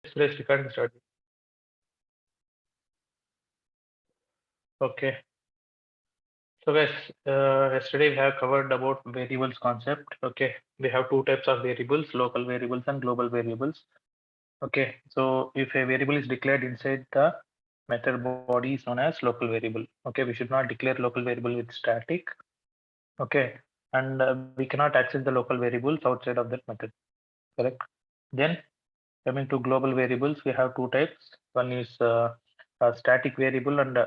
today's recording start. Okay. So guys, yesterday we have covered about variables concept. Okay, we have two types of variables: local variables and global variables. Okay, so if a variable is declared inside the method body is known as local variable. Okay, we should not declare local variable with static. Okay, and we cannot access the local variables outside of that method. Correct. Then coming to global variables, we have two types. One is a static variable and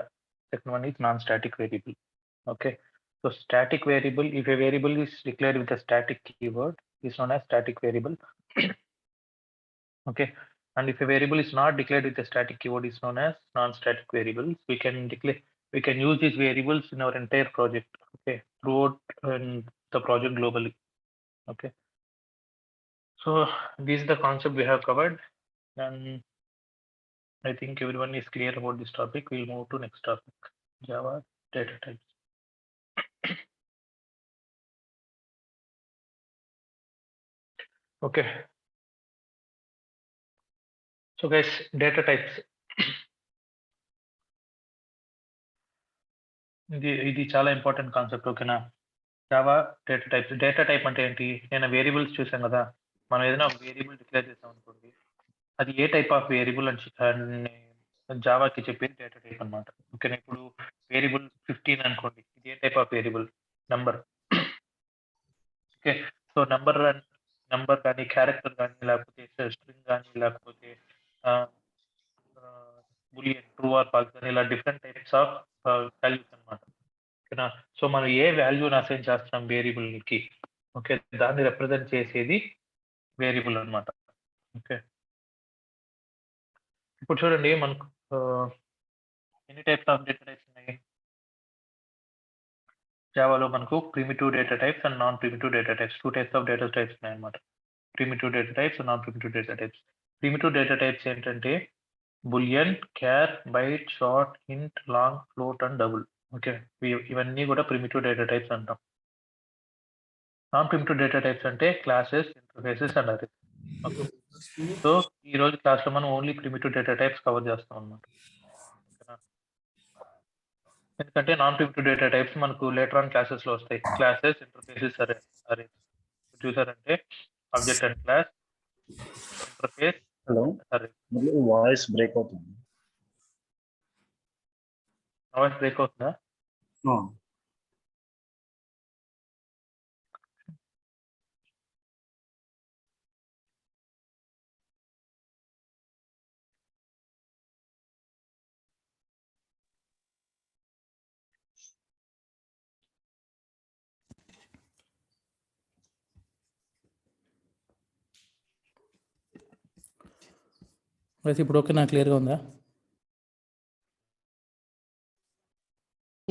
second one is non-static variable. Okay, so static variable, if a variable is declared with a static keyword, is known as static variable. Okay, and if a variable is not declared with a static keyword, is known as non-static variables. We can use these variables in our entire project. Okay, throughout the project globally. Okay, so this is the concept we have covered, and I think everyone is clear about this topic. We'll move to next topic, Java data types. Okay. So guys, data types. ఇది చాలా important concept. ఓకేనా? Java data type అంటే ఏంటి? నేను variables చూసాం కదా, మనం ఏదైనా ఒక వేరియబుల్ డిక్లేర్ చేసాం అనుకోండి, అది ఏ టైప్ ఆఫ్ వేరియబుల్ అని జావాకి చెప్పేది డేటా టైప్ అనమాట. ఓకేనా? ఇప్పుడు వేరియబుల్ 15 అనుకోండి, ఇది ఏ type of variable? Number. Okay, so number కానీ, క్యారెక్టర్ కానీ, లేకపోతే స్ట్రింగ్ కానీ, లేకపోతే బూలియన్ ట్రూ ఆర్ ఫాల్స్ కానీ, ఇలా డిఫరెంట్ టైప్స్ ఆఫ్ వాల్యూస్ అనమాట. ఓకేనా? సో మనం ఏ వాల్యూని అసైన్ చేస్తున్నాం వేరియబుల్కి, ఓకే, దాన్ని రిప్రజెంట్ చేసేది వేరియబుల్ అనమాట. ఓకే, ఇప్పుడు చూడండి, మనకు ఎన్ని టైప్స్ ఆఫ్ డేటా టైప్స్ ఉన్నాయి జావాలో? మనకు primitive data types and non primitive data types, two types of data types ఉన్నాయి అనమాట. Primitive data types, non primitive data types. Primitive data types ఏంటంటే boolean, char, byte, short, int, long, float and double. Okay, ఇవన్నీ కూడా primitive data types అంటాం. Non primitive data types అంటే classes, interfaces and arrays. Okay, so ఈ రోజు class లో మనం only primitive data types cover చేస్తాం అన్నమాట. ఎందుకంటే నాన్ ప్రిమిటివ్ డేటా టైప్స్ మనకు లేటర్ ఆన్ క్లాసెస్ లో వస్తాయి. Classes, interfaces, arrays. చూసారంటే object and class, interface, hello, voice break అవుతుంది. వాయిస్ బ్రేక్ అవుతుందా? ఇప్పుడు ఓకే, నాకు క్లియర్గా ఉందా?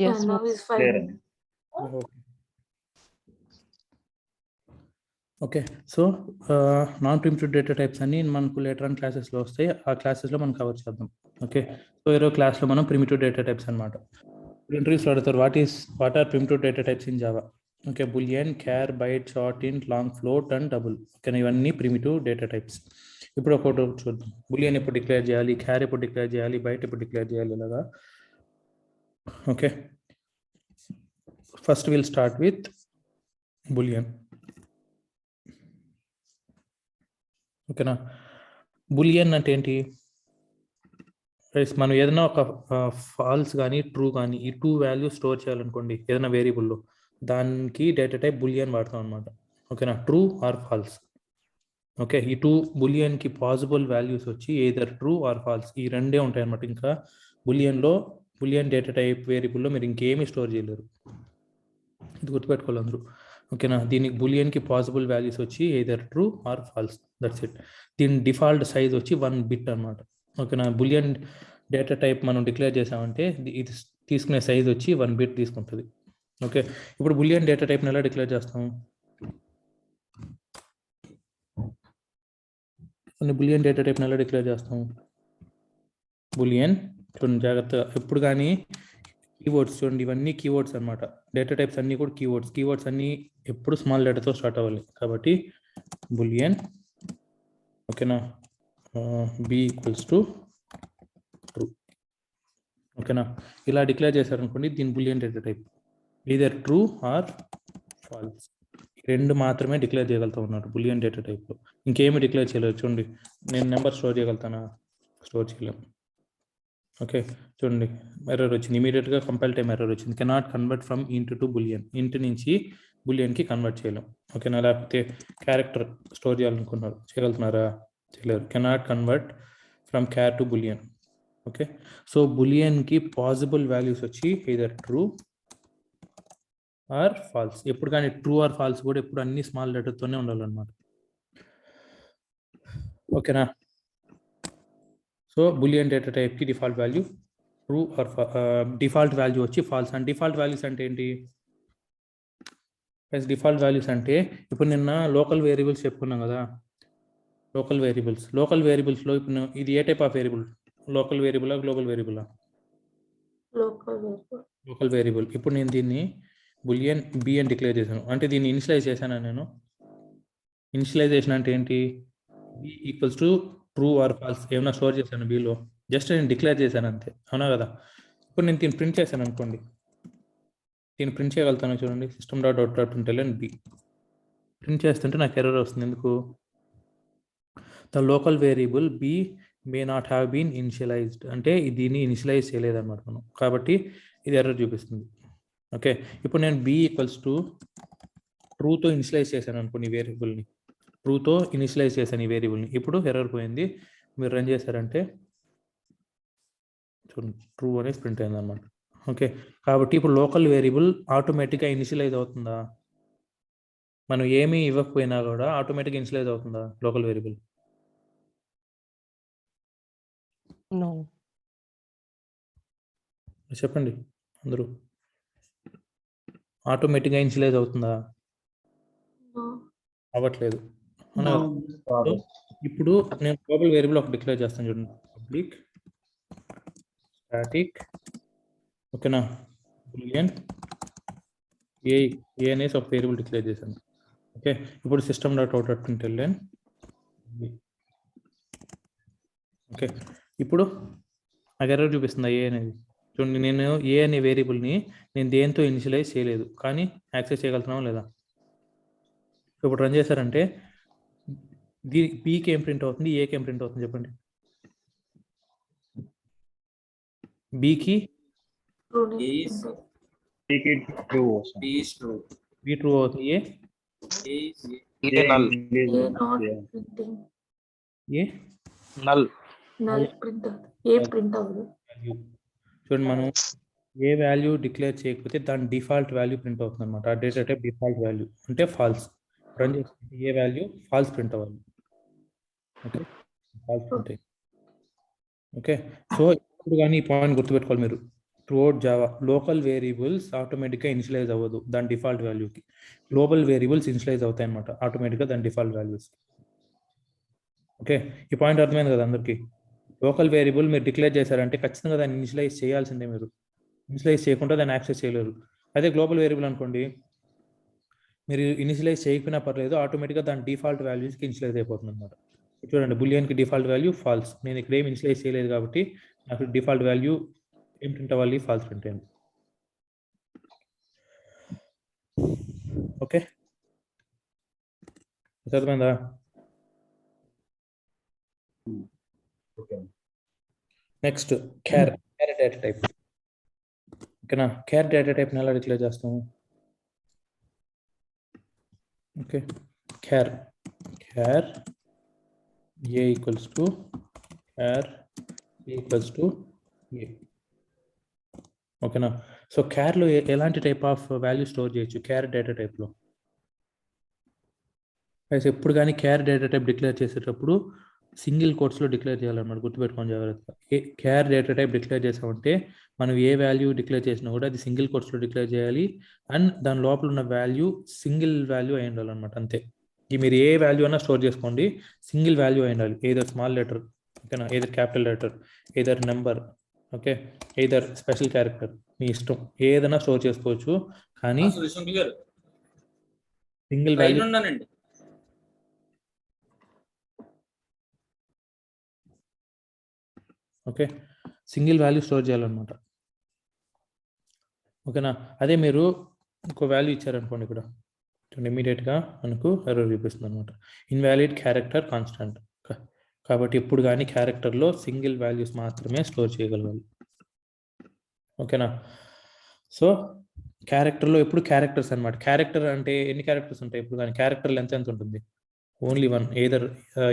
Yes, now is fine. Okay, so non primitive data types అన్ని మనకు లేటర్ ఆన్ క్లాసెస్లో వస్తాయి. ఆ క్లాసెస్లో మనం కవర్ చేద్దాం. ఓకే, సో ఈరోజు క్లాస్లో మనం ప్రిమిటివ్ డేటా టైప్స్ అనమాట. ఇంటర్వ్యూస్లో అడుగుతారు, what are primitive data types in Java? Okay, boolean, char, byte, short, int, long, float and double. Okay, ఇవన్నీ ప్రిమిటివ్ డేటా టైప్స్. ఇప్పుడు ఒకటి చూద్దాం. బులియన్ ఎప్పుడు డిక్లేర్ చేయాలి, క్యార్ ఎప్పుడు డిక్లేర్ చేయాలి, బైట్ ఎప్పుడు డిక్లేర్ చేయాలి, ఇలాగా. Okay, first will start with boolean. ఓకేనా? బులియన్ అంటే ఏంటి? మనం ఏదైనా ఒక ఫాల్స్ కానీ ట్రూ కానీ ఈ టూ వాల్యూస్ స్టోర్ చేయాలనుకోండి ఏదైనా వేరియబుల్లో, దానికి డేటా టైప్ బులియన్ వాడతాం అనమాట. ఓకేనా? True or false. ఓకే, ఈ టూ బులియన్కి పాసిబుల్ వాల్యూస్ వచ్చి ఎయిదర్ ట్రూ ఆర్ ఫాల్స్, ఈ రెండే ఉంటాయి అనమాట. ఇంకా బులియన్ డేటా టైప్ వేరియబుల్లో మీరు ఇంకేమీ స్టోర్ చేయలేరు. ఇది గుర్తుపెట్టుకోవాలి అందరూ. ఓకేనా? దీనికి బులియన్కి పాసిబుల్ వాల్యూస్ వచ్చి either true or false, that's it. దీని డిఫాల్ట్ సైజ్ వచ్చి 1 బిట్ అనమాట. ఓకేనా? బులియన్ డేటా టైప్ మనం డిక్లేర్ చేసామంటే ఇది తీసుకునే సైజ్ వచ్చి 1 బిట్ తీసుకుంటుంది. ఓకే, ఇప్పుడు బులియన్ డేటా టైప్ని ఎలా డిక్లేర్ చేస్తాం? బులియన్ డేటా టైప్ని ఎలా డిక్లేర్ చేస్తాం? బులియన్ చూడండి జాగ్రత్తగా, ఎప్పుడు కానీ కీవర్డ్స్ చూడండి, ఇవన్నీ కీవర్డ్స్ అనమాట. డేటా టైప్స్ అన్నీ కూడా కీవర్డ్స్ అన్నీ ఎప్పుడు స్మాల్ లెటర్తో స్టార్ట్ అవ్వాలి. కాబట్టి బులియన్, ఓకేనా, బి ఈక్వల్స్ టు ట్రూ. ఓకేనా, ఇలా డిక్లేర్ చేశారనుకోండి, దీని boolean data type either true or false. రెండు మాత్రమే డిక్లేర్ చేయగలుగుతా ఉన్నారు బులియన్ డేటా టైప్లో, ఇంకేమి డిక్లేర్ చేయలేదు. చూడండి, నేను నెంబర్ స్టోర్ చేయగలుగుతానా? స్టోర్ చేయలేం. ఓకే, చూడండి ఎర్రర్ వచ్చింది, ఇమీడియట్గా కంపైల్ టైం ఎర్రర్ వచ్చింది. కెనాట్ కన్వర్ట్ ఫ్రమ్ ఇంట్ టు బులియన్, ఇంట్ నుంచి బులియన్కి కన్వర్ట్ చేయలేం. ఓకేనా, లేకపోతే క్యారెక్టర్ స్టోర్ చేయాలనుకున్నారు, చేయగలుగుతున్నారా? చేయలేరు. Cannot convert from char to boolean. Okay, so బులియన్కి పాసిబుల్ వాల్యూస్ వచ్చి either ట్రూ ఆర్ ఫాల్స్. ఎప్పుడు కానీ ట్రూ ఆర్ ఫాల్స్ కూడా ఎప్పుడు అన్ని స్మాల్ లెటర్తోనే ఉండాలన్నమాట. ఓకేనా, సో బులియన్ డేటా టైప్కి default value true or default value వచ్చి ఫాల్స్. అండ్ డిఫాల్ట్ వాల్యూస్ అంటే ఏంటి? డిఫాల్ట్ వాల్యూస్ అంటే ఇప్పుడు నిన్న లోకల్ వేరియబుల్స్ చెప్పుకున్నాం కదా, లోకల్ వేరియబుల్స్లో ఇప్పుడు ఇది ఏ టైప్ ఆఫ్ వేరియబుల్? లోకల్ వేరియబులా, గ్లోబల్ వేరియబులా? Local variable. ఇప్పుడు నేను దీన్ని బులియన్ బి అని డిక్లేర్ చేశాను, అంటే దీన్ని ఇనిషియలైజ్ చేశాను నేను. ఇనిషియలైజేషన్ అంటే ఏంటి? B equals to true or false ఏమైనా స్టోర్ చేశాను బిలో, జస్ట్ నేను డిక్లేర్ చేశాను అంతే, అవునా కదా? ఇప్పుడు నేను దీన్ని ప్రింట్ చేశాను అనుకోండి, దీన్ని ప్రింట్ చేయగలుగుతాను. చూడండి, system.out.println బి ప్రింట్ చేస్తుంటే నాకు ఎర్రర్ వస్తుంది. ఎందుకు? The local variable b may not have been initialized, అంటే దీన్ని ఇనిషియలైజ్ చేయలేదన్నమాట మనం, కాబట్టి ఇది ఎర్రర్ చూపిస్తుంది. ఓకే, ఇప్పుడు నేను బి ఈక్వల్స్ టు ట్రూతో ఇనిషియలైజ్ చేశాను అనుకోండి ఈ వేరియబుల్ని, ట్రూతో ఇనిషియలైజ్ చేశాను ఈ వేరియబుల్ని. ఇప్పుడు ఎర్రర్ పోయింది. మీరు రన్ చేశారంటే చూడండి, ట్రూ అనేది ప్రింట్ అయింది అనమాట. ఓకే, కాబట్టి ఇప్పుడు లోకల్ వేరియబుల్ ఆటోమేటిక్గా ఇనిషియలైజ్ అవుతుందా? మనం ఏమీ ఇవ్వకపోయినా కూడా ఆటోమేటిక్గా ఇనిషియలైజ్ అవుతుందా లోకల్ వేరియబుల్? చెప్పండి అందరూ, ఆటోమేటిక్గా ఇనిషియలైజ్ అవుతుందా? అవ్వట్లేదు. ఇప్పుడు నేను గ్లోబల్ వేరియబుల్ ఒక డిక్లేర్ చేస్తాను. చూడండి, పబ్లిక్ స్టాటిక్, ఓకేనా, బులియన్ ఏ అనేసి ఒక వేరియబుల్ డిక్లేర్ చేశాను. ఓకే, ఇప్పుడు system.out.println. ఓకే, ఇప్పుడు నాకు ఎర్రర్ చూపిస్తుంది ఏ అనేది. చూడండి, నేను ఏ అనే వేరియబుల్ని నేను దేంతో ఇనిషియలైజ్ చేయలేదు, కానీ యాక్సెస్ చేయగలుగుతున్నావా లేదా? ఇప్పుడు రన్ చేశారంటే బీకి ఏం ప్రింట్ అవుతుంది, ఏకి ఏం ప్రింట్ అవుతుంది చెప్పండి? బీకి బి ట్రూ అవుతుంది, ఏ నల్. చూడండి, మనం ఏ వాల్యూ డిక్లేర్ చేయకపోతే దాని డిఫాల్ట్ వాల్యూ ప్రింట్ అవుతుంది అనమాట. ఆ డేటా టైప్ డిఫాల్ట్ వాల్యూ అంటే ఫాల్స్. రన్ చేస్తే ఏ వాల్యూ ఫాల్స్ ప్రింట్ అవ్వాలి. ఓకే, ఫాల్స్ ప్రింట్ అయ్యింది. ఓకే, సో ఇప్పుడు కానీ ఈ పాయింట్ గుర్తుపెట్టుకోవాలి మీరు. త్రూఅవుట్ జావా లోకల్ వేరియబుల్స్ ఆటోమేటిక్గా ఇనిషియలైజ్ అవ్వదు దాని డిఫాల్ట్ వాల్యూకి. గ్లోబల్ వేరియబుల్స్ ఇనిషియలైజ్ అవుతాయి అనమాట ఆటోమేటిక్గా దాని డిఫాల్ట్ వాల్యూస్. ఓకే, ఈ పాయింట్ అర్థమైంది కదా అందరికీ? లోకల్ వేరియబుల్ మీరు డిక్లేర్ చేశారంటే ఖచ్చితంగా దాన్ని ఇనిషియలైజ్ చేయాల్సిందే. మీరు ఇనిషియలైజ్ చేయకుండా దాన్ని యాక్సెస్ చేయలేరు. అదే గ్లోబల్ వేరియబుల్ అనుకోండి, మీరు ఇనిషియలైజ్ చేయకపోయినా పర్లేదు, ఆటోమేటిక్గా దాని డిఫాల్ట్ వాల్యూస్కి ఇనిషియలైజ్ అయిపోతుంది అనమాట. చూడండి, బులియన్కి డిఫాల్ట్ వాల్యూ ఫాల్స్. నేను ఇక్కడ ఏం ఇనిషియలైజ్ చేయలేదు కాబట్టి నాకు డిఫాల్ట్ వాల్యూ ఏం ప్రింట్ అవ్వాలి? ఫాల్స్ ప్రింట్ అయ్యింది. ఓకే, అర్థమైందా? Next char data type. ఓకేనా, క్యార్ డేటా టైప్ని ఎలా డిక్లేర్ చేస్తాము? Okay, char a equals to char equals to a. ఓకేనా, సో క్యార్లో ఎలాంటి టైప్ ఆఫ్ వాల్యూ స్టోర్ చేయొచ్చు క్యార్ డేటా టైప్లో? అయితే ఎప్పుడు కానీ క్యార్ డేటా టైప్ డిక్లేర్ చేసేటప్పుడు సింగిల్ కోట్స్లో డిక్లేర్ చేయాలన్నమాట. గుర్తుపెట్టుకోండి జాగ్రత్తగా. క్యార్ డేటా టైప్ డిక్లేర్ చేసామంటే మనం ఏ వాల్యూ డిక్లేర్ చేసినా కూడా అది సింగిల్ కోట్స్లో డిక్లేర్ చేయాలి. అండ్ దాని లోపల ఉన్న వాల్యూ సింగిల్ వాల్యూ అయి ఉండాలన్నమాట. అంతే. మీరు ఏ వాల్యూ అయినా స్టోర్ చేసుకోండి, సింగిల్ వాల్యూ అయి ఉండాలి. ఏదర్ స్మాల్ లెటర్, ఓకేనా, either capital letter, either number, okay, either special character, మీ ఇష్టం ఏదైనా స్టోర్ చేసుకోవచ్చు. కానీ single value okay, single value store చేయాలన్నమాట. ఓకేనా, అదే మీరు ఇంకో వాల్యూ ఇచ్చారనుకోండి ఇక్కడ ఇమీడియట్గా మనకు ఎర్రర్ చూపిస్తుంది అనమాట. Invalid character constant. కాబట్టి ఇప్పుడు కానీ క్యారెక్టర్లో సింగిల్ వాల్యూస్ మాత్రమే స్టోర్ చేయగలగాలి. ఓకేనా, సో క్యారెక్టర్లో ఎప్పుడు క్యారెక్టర్స్ అనమాట. క్యారెక్టర్ అంటే ఎన్ని క్యారెక్టర్స్ ఉంటాయి ఇప్పుడు కానీ? క్యారెక్టర్ లెంత్ ఎంత ఉంటుంది? Only 1, either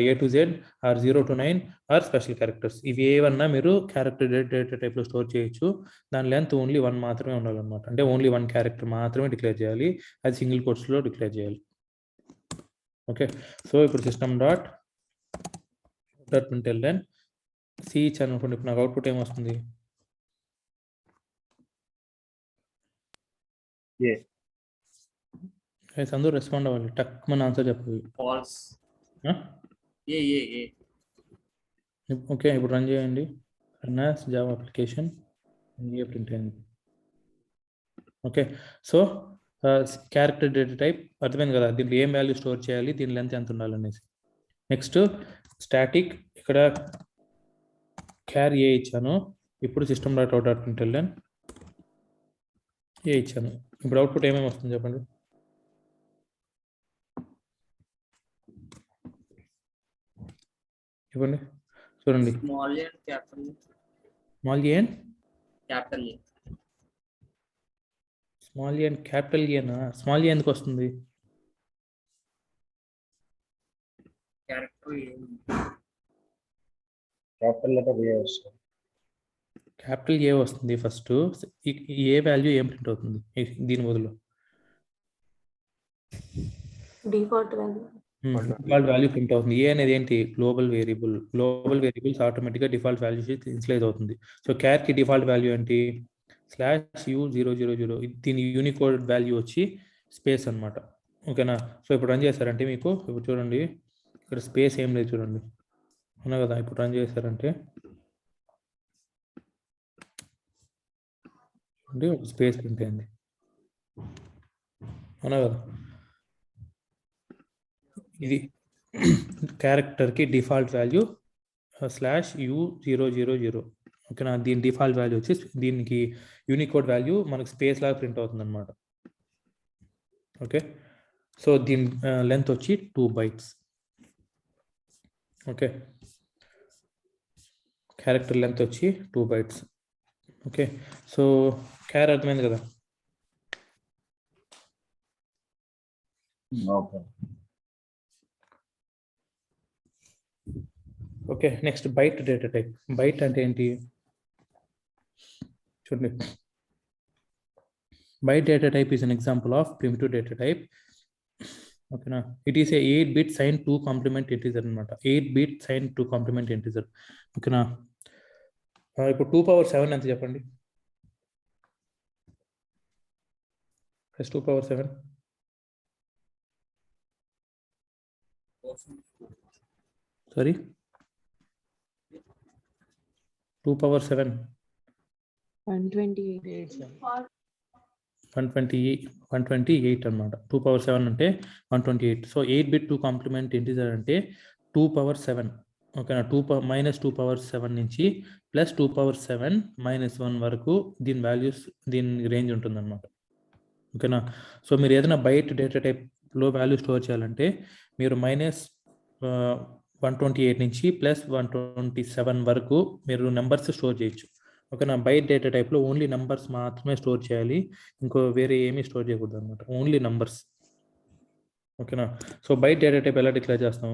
A to Z or 0 to 9 or special characters. ఇవి ఏవన్నా మీరు క్యారెక్టర్ డేటా టైప్లో స్టోర్ చేయొచ్చు. దాని లెంత్ ఓన్లీ 1 మాత్రమే ఉండాలన్నమాట. అంటే ఓన్లీ 1 క్యారెక్టర్ మాత్రమే డిక్లేర్ చేయాలి. అది సింగిల్ కోట్స్లో డిక్లేర్ చేయాలి. ఓకే, సో ఇప్పుడు సిస్టమ్ డాట్ println సి ఇచ్చాను అనుకోండి. ఇప్పుడు నాకు అవుట్పుట్ ఏమొస్తుంది? అందరూ రెస్పాండ్ అవ్వాలి, టక్ మన ఆన్సర్ చెప్పాలి. ఫాల్స్. ఓకే, ఇప్పుడు రన్ చేయండి. Run as Java application print అయింది. Okay, so character data type అర్థమైంది కదా. దీంట్లో ఏం వాల్యూ స్టోర్ చేయాలి, దీని లెంత్ ఎంత ఉండాలనేసి. నెక్స్ట్ స్టాటిక్, ఇక్కడ క్యార్ ఏ ఇచ్చాను. ఇప్పుడు system dot out dot println ఏ ఇచ్చాను. ఇప్పుడు అవుట్పుట్ ఏమేమి వస్తుంది చెప్పండి. చెప్పండి, చూడండి. Small A capital small A and capital A. Small A and capital ఏనా? స్మాల్ ఏ ఎందుకు వస్తుంది? క్యారెక్టర్ క్యాపిటల్ లెటర్ ఏ వస్తుంది. క్యాపిటల్ ఏ వస్తుంది ఫస్ట్. ఏ వాల్యూ ఏం ప్రింట్ అవుతుంది దీని బదులు? Default value. Default value print అవుతుంది. ఏ అనేది ఏంటి? Global variable. గ్లోబల్ వేరియబుల్స్ ఆటోమేటిక్గా డిఫాల్ట్ వాల్యూస్ ఇన్స్లైజ్ అవుతుంది. సో క్యార్కి డిఫాల్ట్ వాల్యూ ఏంటి? /u000. దీని యూనికోడ్ వాల్యూ వచ్చి స్పేస్ అనమాట. ఓకేనా, సో ఇప్పుడు రన్ చేశారంటే మీకు ఇప్పుడు చూడండి, ఇక్కడ స్పేస్ ఏం లేదు చూడండి, అవునా కదా. ఇప్పుడు రన్ చేశారంటే స్పేస్ ప్రింట్ అయింది, అవునా కదా. ఇది క్యారెక్టర్కి డిఫాల్ట్ వాల్యూ /u000. ఓకేనా, దీని డిఫాల్ట్ వాల్యూ వచ్చి దీనికి యూనికోడ్ వాల్యూ మనకు స్పేస్ లాగా ప్రింట్ అవుతుంది అనమాట. ఓకే, సో దీని లెంత్ వచ్చి 2 bytes. ఓకే, క్యారెక్టర్ లెంత్ వచ్చి 2 bytes. ఓకే, సో క్యార్ అర్థమైంది కదా. Okay. Okay, next byte data type. Byte అంటే ఏంటి చూడండి. Byte data type is an example of primitive data type. ఓకేనా, it is a 8-bit signed 2 complement integer అనమాట. 8-bit signed 2 complement integer. ఓకేనా, ఇప్పుడు 2^7 ఎంత చెప్పండి? ప్లస్ 2^7. సారీ, 2^7 128 అనమాట. 2^7 అంటే 128. సో 8-bit 2 కాంప్లిమెంట్ ఇంటిజర్ అంటే 2^7. ఓకేనా, -2^7 నుంచి +2^7 -1 వరకు దీని వాల్యూస్, దీని రేంజ్ ఉంటుందన్నమాట. ఓకేనా, సో మీరు ఏదైనా బైట్ డేటా టైప్లో వాల్యూ స్టోర్ చేయాలంటే మీరు -128 నుంచి +127 వరకు మీరు నెంబర్స్ స్టోర్ చేయొచ్చు. ఓకేనా, బైట్ డేటా టైప్లో ఓన్లీ నంబర్స్ మాత్రమే స్టోర్ చేయాలి, ఇంకో వేరే ఏమీ స్టోర్ చేయకూడదు అనమాట, ఓన్లీ నంబర్స్. ఓకేనా, సో బైట్ డేటా టైప్ ఎలా డిక్లేర్ చేస్తాం?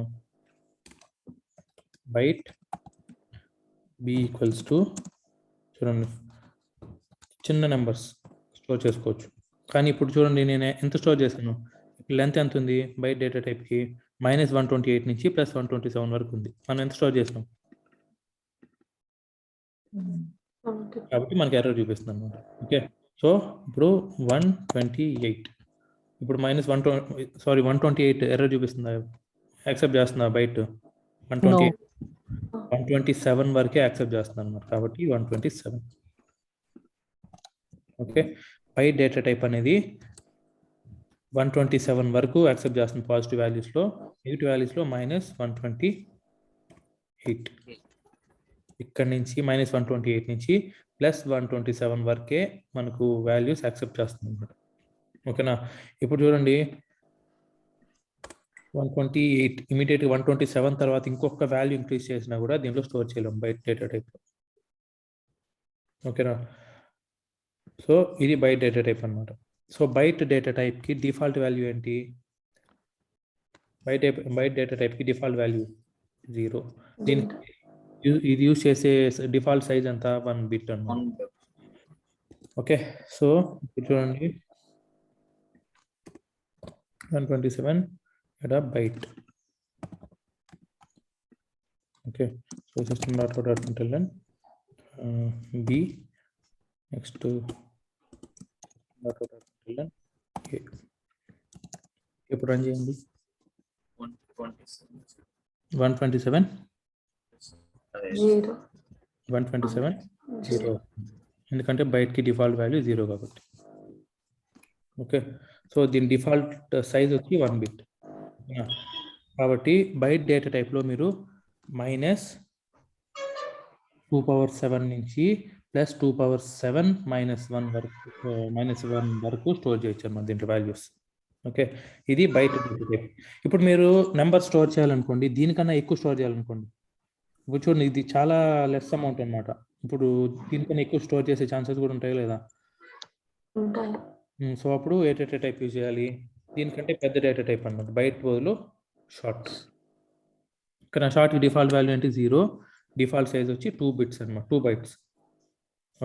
బైట్ b ఈక్వల్స్ టు, చూడండి, చిన్న నెంబర్స్ స్టోర్ చేసుకోవచ్చు. కానీ ఇప్పుడు చూడండి, నేను ఎంత స్టోర్ చేశాను, లెంత్ ఎంత ఉంది బైట్ డేటా టైప్కి? -128 నుంచి +127 వరకు ఉంది. మనం ఎంత స్టోర్ చేసాం కాబట్టి మనకి ఎర్రర్ చూపిస్తుంది అనమాట. ఓకే, సో ఇప్పుడు 128, ఇప్పుడు -128 ఎర్రర్ చూపిస్తుందా? యాక్సెప్ట్ చేస్తుందా బైట్? 127 వరకే యాక్సెప్ట్ చేస్తుంది అనమాట, కాబట్టి 127. ఓకే, బైట్ డేటా టైప్ అనేది 127 వరకు యాక్సెప్ట్ చేస్తుంది పాజిటివ్ వాల్యూస్లో, నెగిటివ్ వాల్యూస్లో -128. ఇక్కడ నుంచి -128 నుంచి +127 వరకే మనకు వాల్యూస్ యాక్సెప్ట్ చేస్తుంది అనమాట. ఓకేనా? ఇప్పుడు చూడండి 128 ఇమీడియట్గా 127 తర్వాత ఇంకొక వాల్యూ ఇంక్రీజ్ చేసినా కూడా దీంట్లో స్టోర్ చేయలేం బైట్ డేటా టైప్లో. ఓకేనా? సో ఇది బైట్ డేటా టైప్ అనమాట. సో బైట్ డేటా టైప్కి డిఫాల్ట్ వాల్యూ ఏంటి? బైట్ డేటా టైప్కి డిఫాల్ట్ వాల్యూ 0. దీనికి ఇది యూజ్ చేసే డిఫాల్ట్ సైజ్ అంతా 1 బిట్ అన్నమాట. ఓకే, సో ఇప్పుడు చూడండి 127 byte. Okay, so system.out.println b next .out.println a. ఇప్పుడు రన్ చేయండి. 127 0 127 0, ఎందుకంటే బైట్కి డిఫాల్ట్ వాల్యూ 0 కాబట్టి. ఓకే, సో దీని డిఫాల్ట్ సైజ్ వచ్చి 1 బిట్. కాబట్టి బైట్ డేటా టైప్లో మీరు -2⁻7 నుంచి +2⁻7 -1 వరకు -1 వరకు స్టోర్ చేయొచ్చు అన్నమాట దీంట్లో వాల్యూస్. ఓకే, ఇది బైట్ డేటా టైప్. ఇప్పుడు మీరు నెంబర్ స్టోర్ చేయాలనుకోండి, దీనికన్నా ఎక్కువ స్టోర్ చేయాలనుకోండి, ఇప్పుడు చూడండి ఇది చాలా లెస్ అమౌంట్ అనమాట. ఇప్పుడు దీనికన్నా ఎక్కువ స్టోర్ చేసే ఛాన్సెస్ కూడా ఉంటాయి లేదా? ఉంటాయి. సో అప్పుడు ఏ డేటా టైప్ యూజ్ చేయాలి? దీనికంటే పెద్ద డేటా టైప్ అన్నమాట. బైట్ బదులు షార్ట్. ఇక్కడ షార్ట్కి డిఫాల్ట్ వాల్యూ అంటే 0, డిఫాల్ట్ సైజ్ వచ్చి 2 బిట్స్ అనమాట, 2 బైట్స్.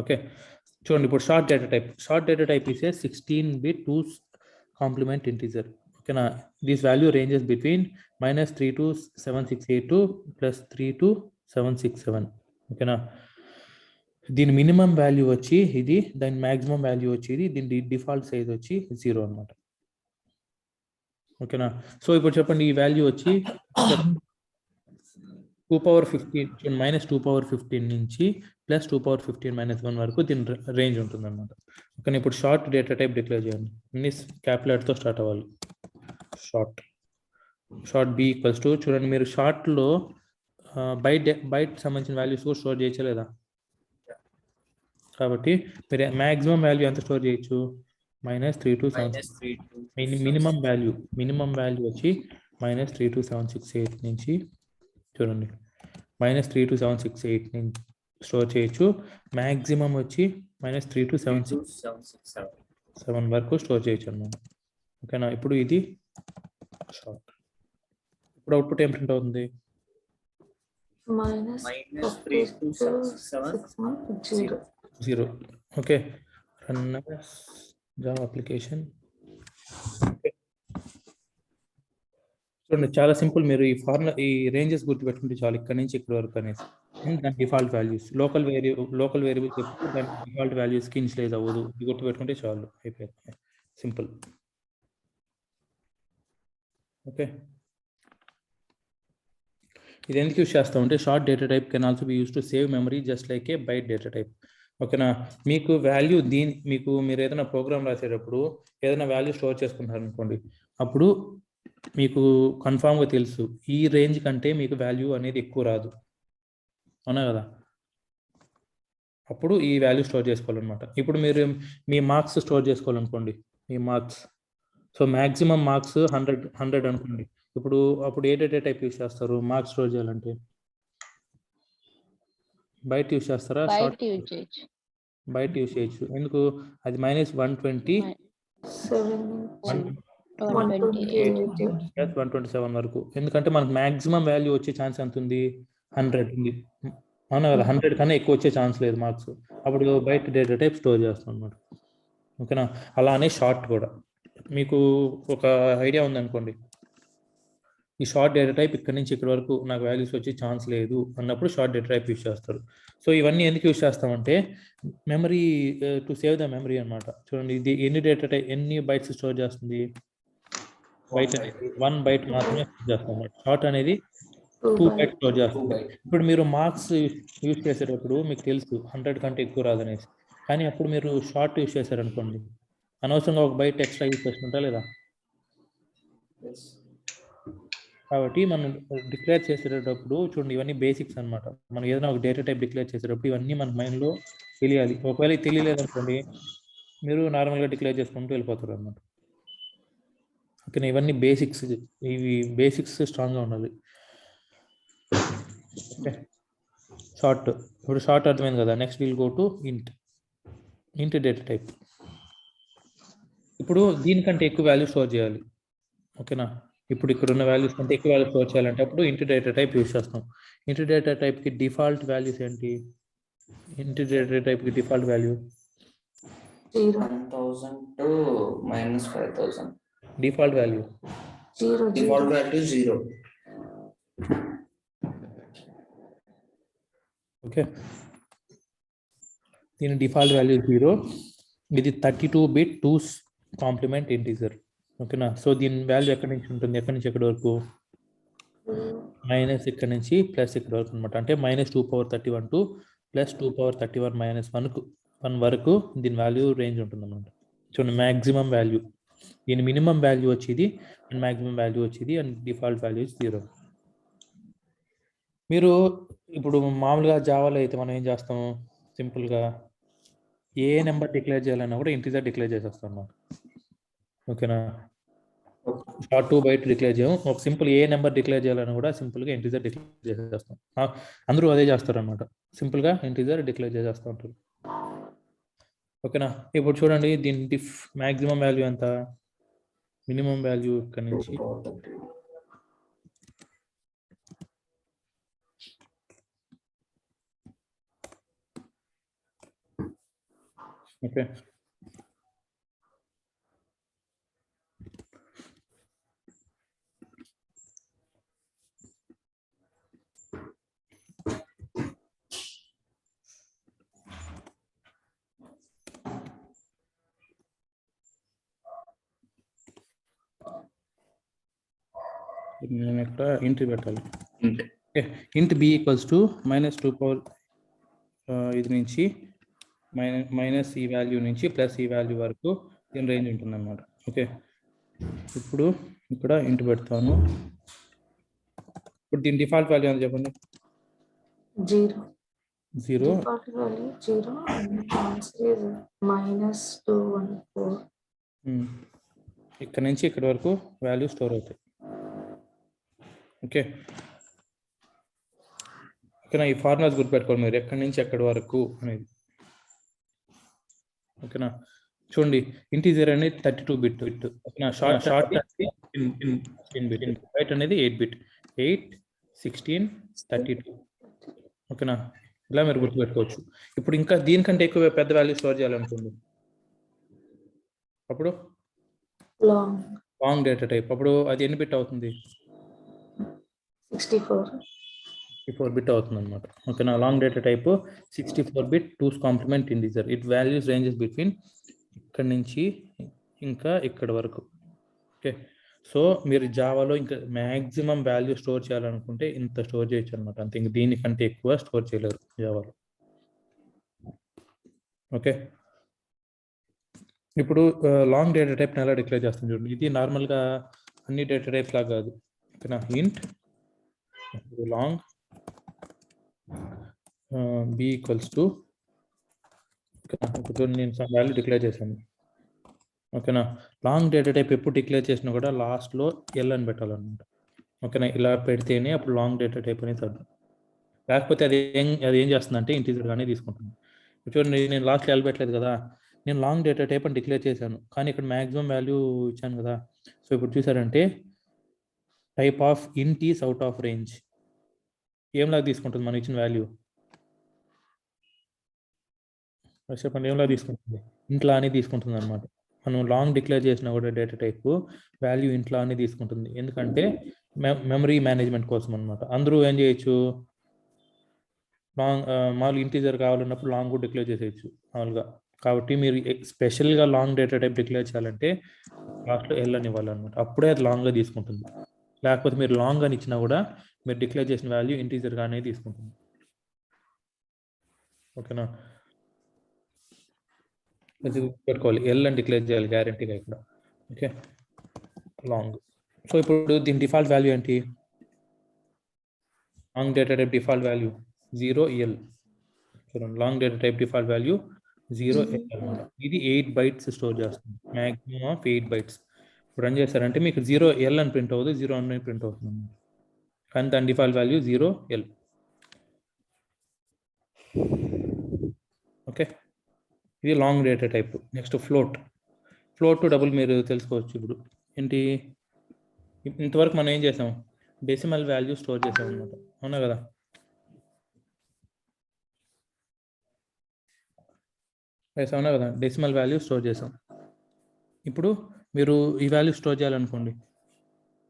ఓకే, చూడండి ఇప్పుడు short data type is a 16-bit 2 complement integer. ఓకేనా? This value ranges between -32762 +32767. ఓకేనా? దీని మినిమం వాల్యూ వచ్చి ఇది, దాని మ్యాక్సిమం వాల్యూ వచ్చి ఇది, దీని డిఫాల్ట్ సైజ్ వచ్చి 0 అనమాట. ఓకేనా? సో ఇప్పుడు చెప్పండి ఈ వాల్యూ వచ్చి 2⁻15 -2⁻15 నుంచి +2⁻15 -1 వరకు దీని రేంజ్ ఉంటుంది అనమాట. ఓకే, ఇప్పుడు షార్ట్ డేటా టైప్ డిక్లేర్ చేయండి. అన్ని క్యాపిటల్తో స్టార్ట్ అవ్వాలి. షార్ట్ b ఈక్వల్స్ టు, చూడండి మీరు షార్ట్లో బైట్ సంబంధించిన వాల్యూస్ కూడా స్టోర్ చేయొచ్చు లేదా? కాబట్టి మీరు మ్యాక్సిమం వాల్యూ ఎంత స్టోర్ చేయొచ్చు? -32768. మినిమం వాల్యూ వచ్చి -32768 నుంచి, చూడండి -32768 నుంచి స్టోర్ చేయొచ్చు. మ్యాక్సిమం వచ్చి -32767 వరకు స్టోర్ చేయొచ్చు అన్నమాట. ఓకేనా? ఇప్పుడు ఇది షార్ట్. ఇప్పుడు అవుట్పుట్ ఏం ప్రింట్ అవుతుంది? -3267 ఓకే, రన్ జావా అప్లికేషన్. చూడండి చాలా సింపుల్. మీరు ఈ రేంజెస్ గుర్తుపెట్టుకుంటే చాలు, ఇక్కడ నుంచి ఇక్కడ వరకు అనేసి. దాని డిఫాల్ట్ వాల్యూస్ లోకల్ వేరియబుల్స్ చెప్తే దాని డిఫాల్ట్ వాల్యూస్కి ఇనిషియలైజ్ అవ్వదు. ఇది గుర్తుపెట్టుకుంటే చాలు, అయిపోయింది, సింపుల్. ఓకే, ఇది ఎందుకు యూస్ చేస్తామంటే short data type can also be use to save memory just like a byte data type. ఓకేనా? మీకు వాల్యూ మీరు ఏదైనా ప్రోగ్రామ్ రాసేటప్పుడు ఏదైనా వాల్యూ స్టోర్ చేసుకుంటారు అనుకోండి, అప్పుడు మీకు కన్ఫామ్గా తెలుసు ఈ రేంజ్ కంటే మీకు వాల్యూ అనేది ఎక్కువ రాదు, అవునా కదా? అప్పుడు ఈ వాల్యూ స్టోర్ చేసుకోవాలన్నమాట. ఇప్పుడు మీరు మీ మార్క్స్ స్టోర్ చేసుకోవాలనుకోండి, మీ మార్క్స్, సో మ్యాక్సిమం మార్క్స్ 100 అనుకోండి. అప్పుడు ఏ డేటా టైప్ యూస్ చేస్తారు? మార్క్స్ స్టోర్ చేయాలంటే బైట్ యూస్ చేస్తారా? బైట్ యూస్ చేయొచ్చు. ఎందుకు? అది -127 127 వరకు. ఎందుకంటే మనకు మ్యాక్సిమం వాల్యూ వచ్చే ఛాన్స్ ఎంత ఉంది? 100 ఉంది, అవునా కదా? 100 కన్నా ఎక్కువ వచ్చే ఛాన్స్ లేదు మార్క్స్. అప్పుడు బైట్ డేటా టైప్ స్టోర్ చేస్తాం అనమాట. ఓకేనా? అలానే షార్ట్ కూడా. మీకు ఒక ఐడియా ఉందనుకోండి, ఈ షార్ట్ డేటా టైప్ ఇక్కడ నుంచి ఇక్కడ వరకు నాకు వాల్యూస్ వచ్చే ఛాన్స్ లేదు అన్నప్పుడు షార్ట్ డేటా టైప్ యూస్ చేస్తారు. సో ఇవన్నీ ఎందుకు యూస్ చేస్తామంటే memory, to save the memory అనమాట. చూడండి ఇది ఎన్ని బైట్స్ స్టోర్ చేస్తుంది? బైట్ 1 బైట్ మాత్రమే స్టోర్ చేస్తాం. షార్ట్ అనేది 2 బైట్స్ స్టోర్ చేస్తుంది. ఇప్పుడు మీరు మార్క్స్ యూస్ చేసేటప్పుడు మీకు తెలుసు 100 కంటే ఎక్కువ రాదనేసి, కానీ అప్పుడు మీరు షార్ట్ యూస్ చేశారనుకోండి, అనవసరంగా 1 బైట్ ఎక్స్ట్రా యూస్ చేసుకుంటా లేదా? కాబట్టి మనం డిక్లేర్ చేసేటప్పుడు చూడండి, ఇవన్నీ బేసిక్స్ అన్నమాట. మనం ఏదైనా ఒక డేటా టైప్ డిక్లేర్ చేసేటప్పుడు ఇవన్నీ మన మైండ్లో తెలియాలి. ఒకవేళ ఇది తెలియలేదనుకోండి, మీరు నార్మల్గా డిక్లేర్ చేసుకుంటూ వెళ్ళిపోతారు అన్నమాట. ఓకే, ఇవన్నీ బేసిక్స్. ఇవి బేసిక్స్ స్ట్రాంగ్గా ఉండాలి. Okay, short. ఇప్పుడు షార్ట్ అర్థమైంది కదా. నెక్స్ట్ విల్ గో టు ఇంట్ డేటా టైప్. ఇప్పుడు దీనికంటే ఎక్కువ వాల్యూ స్టోర్ చేయాలి. ఓకేనా, ఇప్పుడు ఇక్కడ ఉన్న వాల్యూస్ కంటే ఎక్కువ వాల్యూ స్టోర్ చేయాలంటే అప్పుడు ఇంట్ డేటా టైప్ యూజ్ చేస్తాం. ఇంట్ డేటా టైప్కి డిఫాల్ట్ వాల్యూస్ ఏంటి? ఇంట్ డేటా టైప్కి default value 0 1000 to -5000. Default value 0 Default 0 value 0. ఓకే, దీని డిఫాల్ట్ వాల్యూ 0. ఇది 32-bit 2's కాంప్లిమెంట్ ఇంటీజర్. ఓకేనా, సో దీని వాల్యూ ఎక్కడి నుంచి ఉంటుంది? ఎక్కడి నుంచి ఎక్కడి వరకు? మైనస్ ఇక్కడ నుంచి ప్లస్ ఇక్కడ వరకు అనమాట. అంటే -2^31 to +2^31 -1 వరకు దీని వాల్యూ రేంజ్ ఉంటుంది అనమాట. చూడండి, మ్యాక్సిమం వాల్యూ, దీని మినిమం వాల్యూ వచ్చేది అండ్ మ్యాక్సిమం వాల్యూ వచ్చేది అండ్ డిఫాల్ట్ వాల్యూ 0. మీరు ఇప్పుడు మామూలుగా జావాలో అయితే మనం ఏం చేస్తాము? సింపుల్గా ఏ నెంబర్ డిక్లేర్ చేయాలన్నా కూడా ఇంటీజర్ డిక్లేర్ చేసేస్తాం అన్నమాట. ఓకేనా, షార్ట్ 2 బైట్ డిక్లేర్ చేయము. ఒక సింపుల్ ఏ నెంబర్ డిక్లేర్ చేయాలన్నా కూడా సింపుల్గా ఇంటీజర్ డిక్లేర్ చేసేస్తాం. అందరూ అదే చేస్తారనమాట, సింపుల్గా ఇంటీజర్ డిక్లేర్ చేసేస్తూ ఉంటారు. ఓకేనా, ఇప్పుడు చూడండి, దీని మ్యాక్సిమం వాల్యూ ఎంత? మినిమం వాల్యూ ఇక్కడ నుంచి ఓకే, నేను ఇక్కడ ఇంట్ పెట్టాలి. Int. ఇంట్ బి ఈక్వల్స్ టు -2 ఇది నుంచి మైనస్ ఈ వాల్యూ నుంచి ప్లస్ ఈ వాల్యూ వరకు దీని రేంజ్ ఉంటుంది అన్నమాట. ఓకే, ఇప్పుడు ఇక్కడ ఇంట్ పెడతాను. ఇప్పుడు దీని డిఫాల్ట్ వాల్యూ ఎంత చెప్పండి? 0 0. default value 0 and answer is -214. ఇక్కడ నుంచి ఇక్కడ వరకు వాల్యూ స్టోర్ అవుతాయి. ఓకే, ఓకేనా, ఈ ఫార్ములాస్ గుర్తుపెట్టుకోండి మీరు, ఎక్కడి నుంచి ఎక్కడి వరకు అనేది. ఓకేనా, చూడండి, ఇంటీజర్ అనేది 32-bit. ఓకేనా, షార్ట్ బైట్ అనేది 8-bit. 8, 16, 32. ఓకేనా, ఇలా మీరు గుర్తుపెట్టుకోవచ్చు. ఇప్పుడు ఇంకా దీనికంటే ఎక్కువ పెద్ద వాల్యూ స్టోర్ చేయాలనుకోండి, అప్పుడు లాంగ్ డేటా టైప్. అప్పుడు అది ఎన్ని బిట్ అవుతుంది? 64-bit అవుతుంది అనమాట. ఓకేనా, long data type 64-bit 2's complement integer. It values ranges between ఇక్కడ నుంచి ఇంకా ఇక్కడ వరకు. ఓకే, సో మీరు జావాలో ఇంకా మ్యాక్సిమం వాల్యూ స్టోర్ చేయాలనుకుంటే ఇంత స్టోర్ చేయొచ్చు అనమాట. అంతే, ఇంక దీనికంటే ఎక్కువ స్టోర్ చేయలేరు జావాలో. ఓకే, ఇప్పుడు లాంగ్ డేటా టైప్ని ఎలా డిక్లేర్ చేస్తుంది చూడండి. ఇది నార్మల్గా అన్ని డేటా టైప్స్ లాగా కాదు. ఓకేనా, ఇంట్ లాంగ్ బి ఈక్వల్స్ టు, ఇప్పుడు నేను సమ్ వాల్యూ డిక్లేర్ చేశాను. ఓకేనా, లాంగ్ డేటా టైప్ ఎప్పుడు డిక్లేర్ చేసినా కూడా లాస్ట్లో ఎల్ అని పెట్టాలన్నమాట. ఓకేనా, ఇలా పెడితేనే అప్పుడు లాంగ్ డేటా టైప్ అనేది అర్థం. లేకపోతే అది ఏం చేస్తుందంటే ఇంటీజర్గానే తీసుకుంటుంది. చూడండి, నేను లాస్ట్లో ఎల్ పెట్టలేదు కదా, నేను లాంగ్ డేటా టైప్ అని డిక్లేర్ చేశాను, కానీ ఇక్కడ మ్యాక్సిమం వాల్యూ ఇచ్చాను కదా. సో ఇప్పుడు చూసారంటే టైప్ ఆఫ్ ఇంట్ ఈస్ అవుట్ ఆఫ్ రేంజ్. ఏంలాగా తీసుకుంటుంది మనం ఇచ్చిన వాల్యూ? చెప్పండి, ఏంలా తీసుకుంటుంది? ఇంట్లో అని తీసుకుంటుంది అనమాట. మనం లాంగ్ డిక్లేర్ చేసినా కూడా డేటా టైప్ వాల్యూ ఇంట్లో అని తీసుకుంటుంది. ఎందుకంటే మెమరీ మేనేజ్మెంట్ కోసం అనమాట. అందరూ ఏం చేయొచ్చు, మామూలు ఇంటీజర్ కావాలన్నప్పుడు లాంగ్ కూడా డిక్లేర్ చేసేయచ్చు మామూలుగా. కాబట్టి మీరు స్పెషల్గా లాంగ్ డేటా టైప్ డిక్లేర్ చేయాలంటే లాస్ట్లో ఎల్ అని ఇవ్వాలన్నమాట. అప్పుడే అది లాంగ్గా తీసుకుంటుంది. లేకపోతే మీరు లాంగ్ అని ఇచ్చినా కూడా మీరు డిక్లేర్ చేసిన వాల్యూ ఇంటీజర్గానే తీసుకుంటుంది. ఓకేనా, అది పెట్టుకోవాలి, ఎల్ అని డిక్లేర్ చేయాలి గ్యారంటీగా ఇక్కడ. Okay, long. సో ఇప్పుడు దీని డిఫాల్ట్ వాల్యూ ఏంటి? Long data type default value 0L. చూడండి, long data type default value 0L అనమాట. ఇది 8 bytes స్టోర్ చేస్తుంది, మ్యాక్సిమం ఆఫ్ 8 bytes. ఇప్పుడు రన్ చేస్తారంటే మీకు 0L అని ప్రింట్ అవుతుంది, 0 అని ప్రింట్ అవుతుంది, కానీ దాని డిఫాల్ట్ వాల్యూ 0L. ఓకే, ఇది long data type. Next float double మీరు తెలుసుకోవచ్చు. ఇప్పుడు ఏంటి, ఇంతవరకు మనం ఏం చేసాం, డెసిమల్ వాల్యూ స్టోర్ చేసాం అనమాట, అవునా కదా? అవునా కదా, డెసిమల్ వాల్యూ స్టోర్ చేసాం. ఇప్పుడు మీరు ఈ వాల్యూ స్టోర్ చేయాలనుకోండి,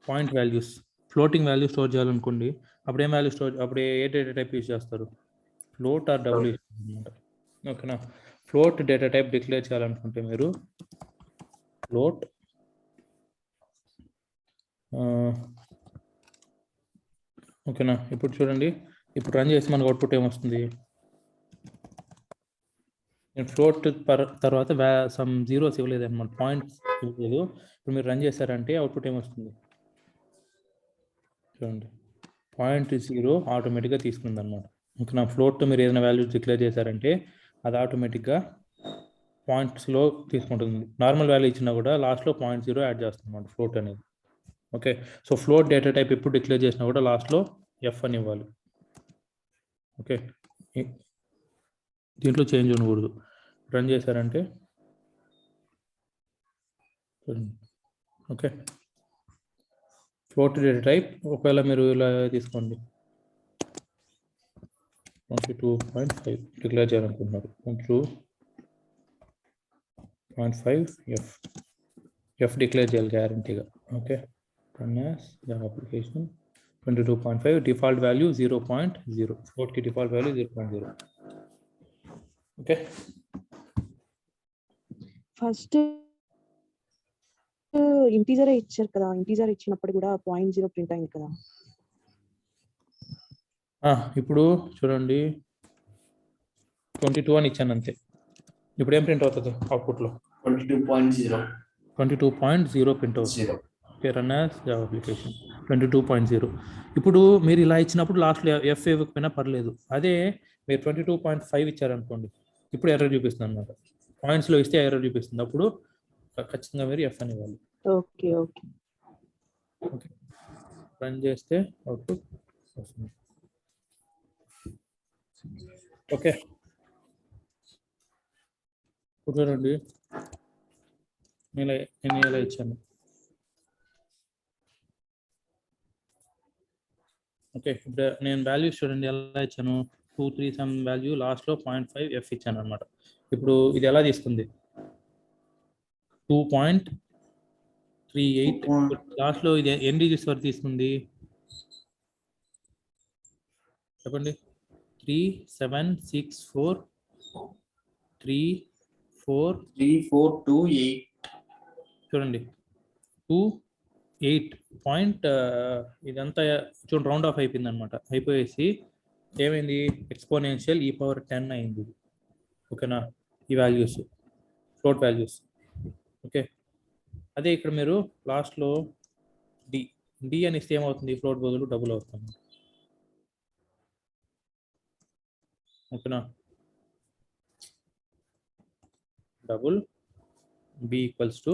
point values, floating value store చేయాలనుకోండి, అప్పుడు ఏం వాల్యూ స్టోర్, అప్పుడు ఏ డేటా టైప్ యూజ్ చేస్తారు, ఫ్లోట్ ఆర్ డబుల్ యూజ్ అనమాట. ఓకేనా, ఫ్లోట్ డేటా టైప్ డిక్లేర్ చేయాలనుకుంటే మీరు ఫ్లోట్ ఓకేనా. ఇప్పుడు చూడండి, ఇప్పుడు రన్ చేసి మనకు అవుట్పుట్ ఏమొస్తుంది, నేను ఫ్లోట్ తర్వాత సమ్ జీరోస్ ఇవ్వలేదు అనమాట, పాయింట్స్ ఇవ్వలేదు. ఇప్పుడు మీరు రన్ చేశారంటే అవుట్పుట్ ఏమొస్తుంది చూడండి, 0.0 ఆటోమేటిక్గా తీసుకుంది అనమాట. ఇంకా నా ఫ్లోట్తో మీరు ఏదైనా వాల్యూస్ డిక్లేర్ చేశారంటే అది ఆటోమేటిక్గా పాయింట్స్లో తీసుకుంటుంది. నార్మల్ వాల్యూ ఇచ్చినా కూడా లాస్ట్లో 0.0 యాడ్ చేస్తుంది అనమాట ఫ్లోట్ అనేది. Okay, so float data type ఎప్పుడు డిక్లేర్ చేసినా కూడా లాస్ట్లో ఎఫ్ అని ఇవ్వాలి. ఓకే, దీంట్లో చేంజ్ ఉండకూడదు. రన్ చేశారంటే ఓకే, ఫ్లోట్ డేటా టైప్ ఒకవేళ మీరు ఇలా తీసుకోండి, 22.5 డిక్లేర్ చేయాలనుకుంటున్నారు, 22.5 ఎఫ్ డిక్లేర్ చేయాలి గ్యారంటీగా. Okay, run as Java application 22.5 default value 0.0, ఫ్లోట్కి డిఫాల్ట్ వాల్యూ 0.0. ఓకే, ఫస్ట్ ఇంటీజరే ఇచ్చారు కదా, ఇంటీజర్ ఇచ్చినప్పుడు కూడా 0.0 ప్రింట్ అయింది కదా. ఇప్పుడు చూడండి 22 అని ఇచ్చాను అంతే. ఇప్పుడు ఏం ప్రింట్ అవుతుంది అవుట్పుట్లో, 22.0 ప్రింట్ అవుతుంది. Okay, run as Java application 22.0. ఇప్పుడు మీరు ఇలా ఇచ్చినప్పుడు లాస్ట్లో ఎఫ్ ఇవ్వకపోయినా పర్లేదు. అదే మీరు 22.5 ఇచ్చారనుకోండి, ఇప్పుడు ఎర్రర్ చూపిస్తుంది అనమాట. పాయింట్స్లో ఇస్తే ఎర్రర్ చూపిస్తుంది, అప్పుడు ఖచ్చితంగా మీరు ఎఫ్ అని ఇవ్వాలి. ఓకే ఓకే ఓకే, రన్ చేస్తే అవుట్పుట్ వస్తుంది. ఓకే, ఇప్పుడు చూడండి నేను ఎలా ఇచ్చాను. ఓకే, ఇప్పుడు నేను వాల్యూస్ చూడండి ఎలా ఇచ్చాను, 2, 3 సమ్ వాల్యూ, లాస్ట్లో 0.5 ఎఫ్ ఇచ్చాను అనమాట. ఇప్పుడు ఇది ఎలా తీసుకుంది, 2.38 లాస్ట్లో ఇది ఎన్ని డిజిట్స్ వరకు తీసుకుంది చెప్పండి, 3764 3428 చూడండి 28 పాయింట్ ఇదంతా చూడండి రౌండ్ ఆఫ్ అయిపోయింది అనమాట. అయిపోయేసి ఏమైంది, ఎక్స్పోనెన్షియల్ e⁻10 అయింది. ఓకేనా, ఈ వాల్యూస్ ఫ్లోట్ వాల్యూస్. ఓకే, అదే ఇక్కడ మీరు లాస్ట్లో డి అని ఇస్తే ఏమవుతుంది, ఫ్లోట్ బదులు డబుల్ అవుతుంది. ఓకేనా, double b equals to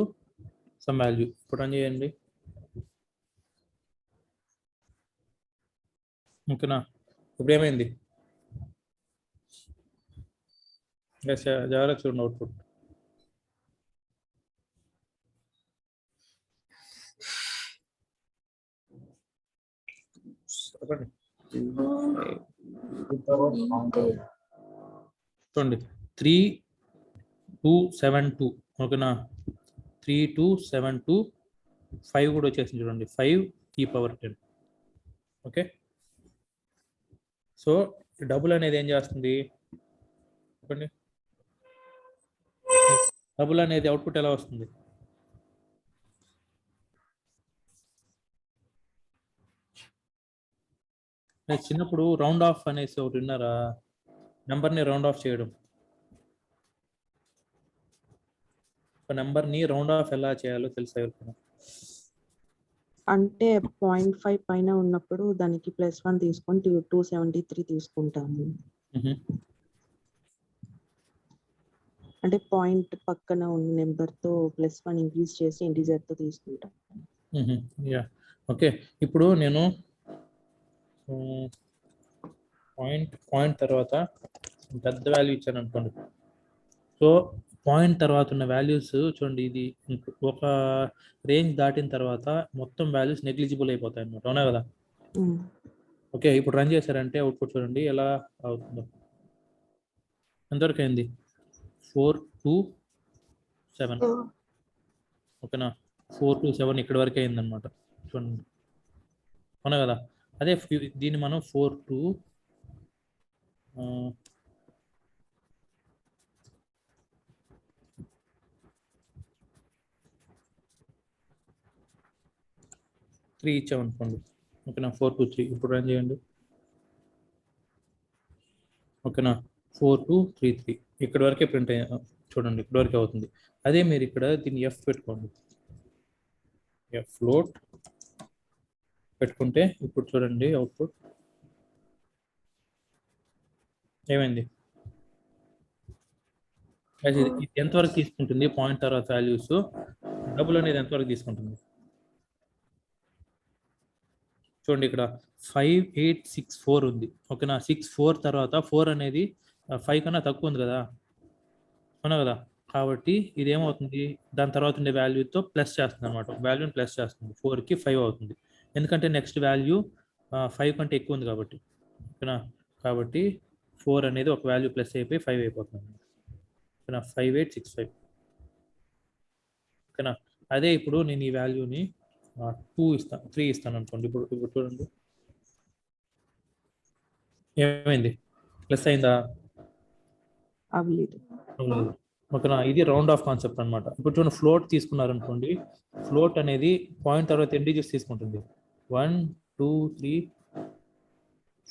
some value. ఇప్పుడు రన్ చేయండి. ఓకేనా, ఇప్పుడు ఏమైంది, జాగ్రత్త చూడండి అవుట్పుట్. చెప్పండి చూడండి 3272. ఓకేనా, 3272 5 కూడా వచ్చేసింది చూడండి, 5e⁻10. ఓకే, సో డబుల్ అనేది ఏం చేస్తుంది చెప్పండి, డబుల్ అనేది అవుట్పుట్ ఎలా వస్తుంది, చిన్నప్పుడు రౌండ్ ఆఫ్ అనేసి ఒకటి విన్నారా, నెంబర్ని రౌండ్ ఆఫ్ చేయడం. ఒక నెంబర్ని రౌండ్ ఆఫ్ ఎలా చేయాలో తెలుసా ఎవరికైనా? అంటే 0.5 పైన ఉన్నప్పుడు దానికి +1 తీసుకొని 273 తీసుకుంటాము. అంటే పాయింట్ పక్కన ఉన్న నెంబర్ తో +1 ఇంక్రీజ్ చేసి ఇంటీజర్ తో తీసుకుంటాం. Yeah okay. ఇప్పుడు నేను పాయింట్ తర్వాత పెద్ద వాల్యూ ఇచ్చాను అనుకోండి. సో పాయింట్ తర్వాత ఉన్న వాల్యూస్ చూడండి, ఇది ఒక రేంజ్ దాటిన తర్వాత మొత్తం వాల్యూస్ నెగ్లిజిబుల్ అయిపోతాయి అన్నమాట. అవునా కదా? ఓకే, ఇప్పుడు రన్ చేశారంటే అవుట్పుట్ చూడండి ఎలా అవుతుందో. ఎంతవరకు అయింది? 4 to 7. ఓకేనా? 4 to 7 ఇక్కడ వరకు అయింది అనమాట. చూడండి, అవునా కదా? అదే దీన్ని మనం 4 to 3 ఇచ్చామనుకోండి. ఓకేనా? 4 to 3 ఇప్పుడు రన్ చేయండి. ఓకేనా? 4 to 3 3 ఇక్కడ వరకే ప్రింట్ అయ్యా చూడండి, ఇక్కడ వరకే అవుతుంది. అదే మీరు ఇక్కడ దీన్ని ఎఫ్ పెట్టుకోండి, ఎఫ్ ఫ్లోట్ పెట్టుకుంటే ఇప్పుడు చూడండి అవుట్పుట్ ఏమైంది. ఇది ఎంతవరకు తీసుకుంటుంది? పాయింట్ తర్వాత వాల్యూస్ డబుల్ అనేది ఎంతవరకు తీసుకుంటుంది చూడండి. ఇక్కడ 5864 ఉంది. ఓకేనా? 64 తర్వాత 4 అనేది 5 కన్నా తక్కువ ఉంది కదా, అవునా కదా? కాబట్టి ఇది ఏమవుతుంది, దాని తర్వాత ఉండే వాల్యూతో ప్లస్ చేస్తుంది అనమాట. వాల్యూని ప్లస్ చేస్తుంది. 4కి 5 అవుతుంది, ఎందుకంటే నెక్స్ట్ వాల్యూ 5 కంటే ఎక్కువ ఉంది కాబట్టి. ఓకేనా? కాబట్టి 4 అనేది ఒక వాల్యూ ప్లస్ అయిపోయి 5 అయిపోతుంది. ఓకేనా? 5865. ఓకేనా? అదే ఇప్పుడు నేను ఈ వాల్యూని 2 ఇస్తాను, 3 ఇస్తాను అనుకోండి. ఇప్పుడు చూడండి ఏమైంది, ప్లస్ అయిందా? అవ్వలేదు. ఓకేనా? ఇది రౌండ్ ఆఫ్ కాన్సెప్ట్ అనమాట. ఇప్పుడు చూడండి, ఫ్లోట్ తీసుకున్నారు అనుకోండి. ఫ్లోట్ అనేది పాయింట్ తర్వాత ఎన్ని డిజిట్స్ తీసుకుంటుంది? 1 2 3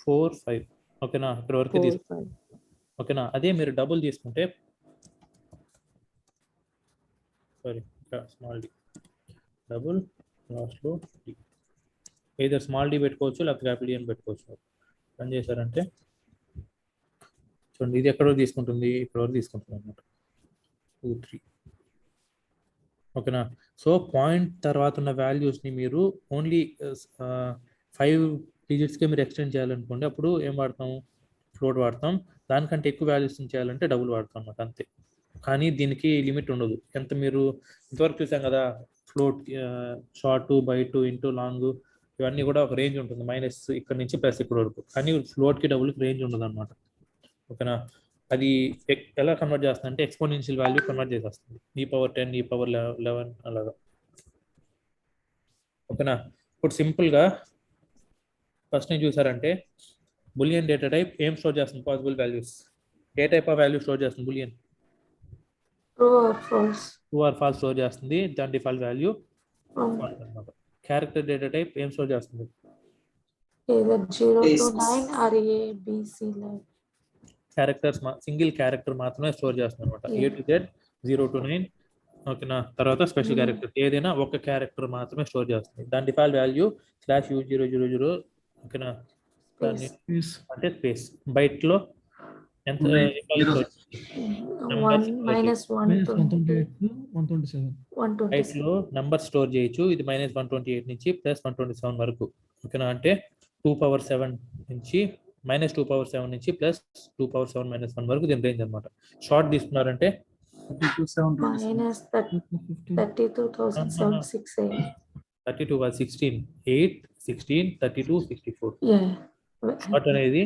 4 5. ఓకేనా? ఇక్కడ వరకు తీసుకుంటుంది. ఓకేనా? అదే మీరు డబుల్ తీసుకుంటే, సారీ స్మాల్ డి, డబుల్ లాస్ట్లో డి, ఏదో స్మాల్ డి పెట్టుకోవచ్చు లేకపోతే క్యాపిటల్ డి అని పెట్టుకోవచ్చు. రన్ చేశారంటే చూడండి, ఇది ఎక్కడ వరకు తీసుకుంటుంది? ఇక్కడ వరకు తీసుకుంటుంది అనమాట. 2 3. ఓకేనా? సో పాయింట్ తర్వాత ఉన్న వాల్యూస్ని మీరు ఓన్లీ 5 డిజిట్స్కే మీరు ఎక్స్టెండ్ చేయాలనుకోండి. అప్పుడు ఏం వాడతాం? ఫ్లోట్ వాడతాం. దానికంటే ఎక్కువ వాల్యూస్ చేయాలంటే డబుల్ వాడతాం అన్నమాట, అంతే. కానీ దీనికి లిమిట్ ఉండదు. ఎంత మీరు ఇంతవరకు చూసాం కదా, float short byte int long ఇవన్నీ కూడా ఒక రేంజ్ ఉంటుంది, మైనస్ ఇక్కడ నుంచి ప్లస్ ఇక్కడ వరకు. కానీ ఫ్లోట్కి డబుల్కి రేంజ్ ఉండదు అనమాట. ఓకేనా? అది ఎలా కన్వర్ట్ చేస్తుంది అంటే ఎక్స్పోనెన్షియల్ వాల్యూ కన్వర్ట్ చేసేస్తుంది. e⁻10 e⁻11 అలాగా. ఓకేనా? ఇప్పుడు సింపుల్గా ఫస్ట్ నేను చూసారంటే బులియన్ డేటా టైప్ ఏం స్టోర్ చేస్తుంది? Possible values. ఏ టైప్ ఆఫ్ వాల్యూ స్టోర్ చేస్తుంది boolean? True or false. True or false store చేస్తుంది. దాని డిఫాల్ట్ వాల్యూ ఫాల్స్ అన్నమాట. క్యారెక్టర్ డేటా టైప్ ఏం స్టోర్ చేస్తుంది? either 0 to 9 or A, B, C like. Characters single character మాత్రమే store చేస్తుంది అనమాట. A to Z 0 to 9. ఓకేనా? తర్వాత స్పెషల్ క్యారెక్టర్ ఏదైనా ఒక క్యారెక్టర్ మాత్రమే స్టోర్ చేస్తుంది. దాని డిఫాల్ట్ వాల్యూ /U000. ఓకేనా? అంటే స్పేస్. బైట్లో ఎంత? బైట్లో నంబర్ స్టోర్ చేయొచ్చు. ఇది -128 నుంచి +127 వరకు. ఓకేనా? అంటే 2⁻7 నుంచి -2⁻7 నుంచి +2⁻7 - 1 వరకు దీని రేంజ్ అనమాట. షార్ట్ తీసుకున్నారంటే -32,768. 16 8 16 32 64. షార్ట్ అనేది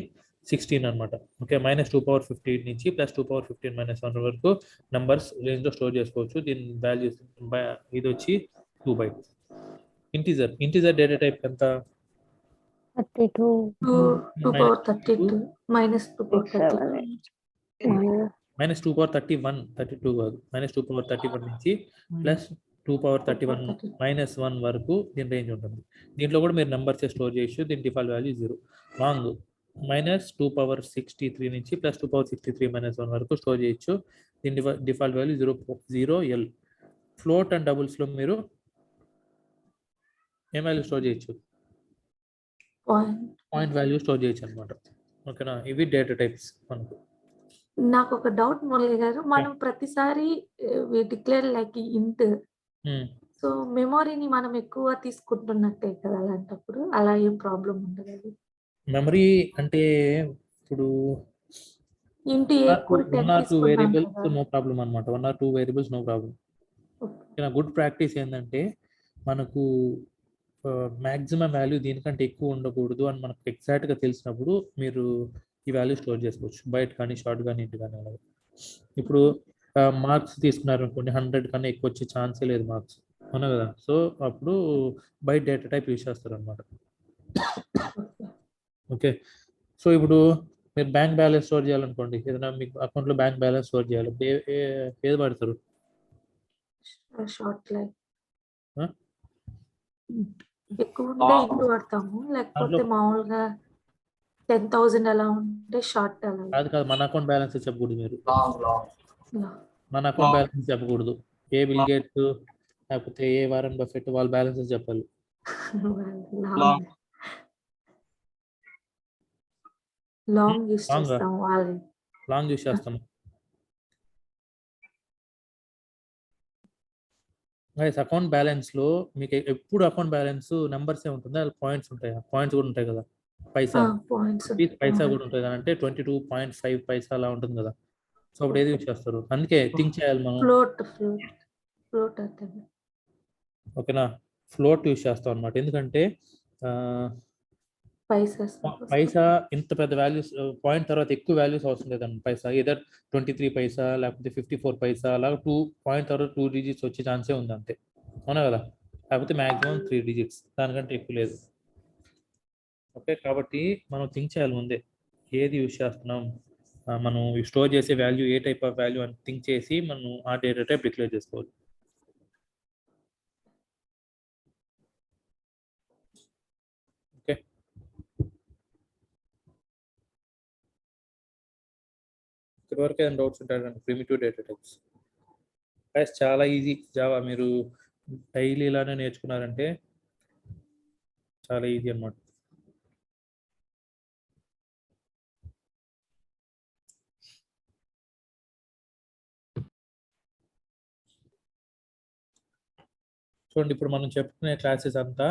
16 అనమాట. ఓకే, -2⁻15 నుంచి +2⁻15 - 1 వరకు నంబర్స్ రేంజ్ లో స్టోర్ చేసుకోవచ్చు. దీని వాల్యూస్ ఇది వచ్చి 2 bytes. ఇంటిజర్ డేటా టైప్ ఎంత? 32 2/32 -2/31 32 కాదు, -2/31 నుంచి +2/31 - 1 వరకు దీని రేంజ్ ఉంటుంది. దీంట్లో కూడా మీరు నెంబర్స్ స్టోర్ చేయొచ్చు. దీని డిఫాల్ట్ వాల్యూ 0. లాంగ్ -2/63 నుంచి +2/63 - 1 వరకు స్టోర్ చేయొచ్చు. దీని default value 0L. Float and doubles లో మీరు ఏం వాల్యూ స్టోర్ చేయొచ్చు? పాయింట్ వాల్యూ స్టోర్ చేయొచ్చు అనమాట. ఓకేనా, ఇవి డేటా టైప్స్ మనకు. నాకు ఒక డౌట్ మురళి గారు, మనం ప్రతిసారి డిక్లేర్ లైక్ ఇంట్, సో మెమొరీని మనం ఎక్కువ తీసుకుంటున్నట్టే కదా అలాంటప్పుడు, అలా ఏం ప్రాబ్లం ఉండదు అది. మెమరీ అంటే ఇప్పుడు ఇంటి 1 or 2 వేరియబుల్స్ నో ప్రాబ్లం అనమాట. 1 or 2 variables no problem. Good practice ఏంటంటే మనకు మ్యాక్సిమం వాల్యూ దీనికంటే ఎక్కువ ఉండకూడదు అని మనకు ఎగ్జాక్ట్గా తెలిసినప్పుడు మీరు ఈ వాల్యూ స్టోర్ చేసుకోవచ్చు, బయట కానీ షార్ట్ కానీ ఇంటి కానీ. అలాగే ఇప్పుడు మార్క్స్ తీసుకున్నారు అనుకోండి, 100 కన్నా ఎక్కువ వచ్చే ఛాన్సే లేదు మార్క్స్, అవునా కదా? సో అప్పుడు బయట డేటా టైప్ యూజ్ చేస్తారు అనమాట. ఓకే, సో ఇప్పుడు మీరు బ్యాంక్ బ్యాలెన్స్ స్టోర్ చేయాలనుకోండి, ఏదైనా మీకు అకౌంట్లో బ్యాంక్ బ్యాలెన్స్ స్టోర్ చేయాలి, ఏది వాడతారు? షార్ట్ లైక్ ఆ? ఎక్కువ ఉంటే ఇంటూ వాడతాము, లేకపోతే మామూలుగా 10,000 అలా ఉంటే షార్ట్ అలా. కాదు, మన అకౌంట్ బ్యాలెన్స్ చెప్పకూడదు మీరు. Yeah. మన అకౌంట్ బ్యాలెన్స్ చెప్పకూడదు. ఏ బిల్ గేట్స్ లేకపోతే ఏ వారన్ బఫెట్ వాళ్ళ బ్యాలెన్సెస్ చెప్పాలి. లాంగ్ యూస్ చేస్తాం, వాళ్ళు లాంగ్ యూస్ చేస్తాము. అకౌంట్ బ్యాలెన్స్ లో మీకు ఎప్పుడు అకౌంట్ బ్యాలెన్స్ నెంబర్స్ ఏ ఉంటుందా, పాయింట్స్ ఉంటాయి? పాయింట్స్ కూడా ఉంటాయి కదా, పైసా పైసా కూడా ఉంటుంది కదా, అంటే 22.5 పైసా అలా ఉంటుంది కదా. సో అప్పుడు ఏది యూజ్ చేస్తారు? అందుకే థింక్ చేయాలి మనం. ఫ్లోట్ ఓకేనా, ఫ్లోట్ యూజ్ చేస్తాం అనమాట. ఎందుకంటే పైసా ఇంత పెద్ద వాల్యూస్, పాయింట్ తర్వాత ఎక్కువ వాల్యూస్ అవసరం లేదన్నమాట. పైసా ఏదర్ 23 పైసా లేకపోతే 54 పైసా అలా 2 పాయింట్ తర్వాత 2 డిజిట్స్ వచ్చే ఛాన్సే ఉంది అంతే, అవునా కదా? లేకపోతే మ్యాక్సిమం 3 డిజిట్స్, దానికంటే ఎక్కువ లేదు. ఓకే, కాబట్టి మనం థింక్ చేయాలి ముందే ఏది యూజ్ చేస్తున్నాం, మనం స్టోర్ చేసే value A type of value అని థింక్ చేసి మనం ఆ డేటా టైప్ డిక్లేర్ చేసుకోవాలి. ఓకే, ఇప్పటివరకు ఏదైనా డౌట్స్ ఉంటాయండి? ప్రిమిటివ్ డేటా టైప్స్ గైస్ చాలా ఈజీ. జావా మీరు డైలీ ఇలానే నేర్చుకున్నారంటే చాలా ఈజీ అన్నమాట. చూడండి, ఇప్పుడు మనం చెప్పుకునే క్లాసెస్ అంతా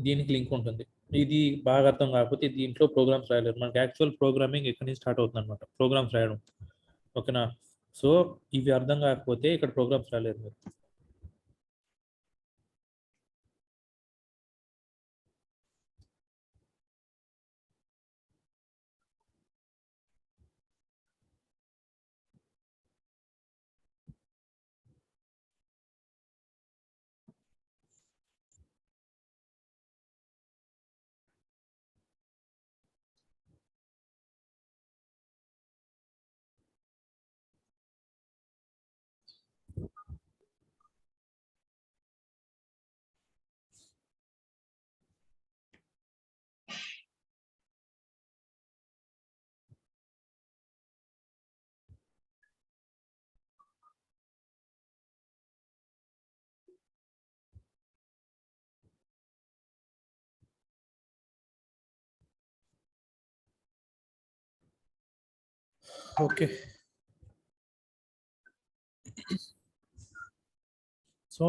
దీనికి లింక్ ఉంటుంది. ఇది బాగా అర్థం కాకపోతే దీంట్లో ప్రోగ్రామ్స్ రాయలేరు. మనకి యాక్చువల్ ప్రోగ్రామింగ్ ఎక్కడి నుంచి స్టార్ట్ అవుతుంది అనమాట, ప్రోగ్రామ్స్ రాయడం. ఓకేనా, సో ఇవి అర్థం కాకపోతే ఇక్కడ ప్రోగ్రామ్స్ రాయలేరు మీరు. ఓకే, సో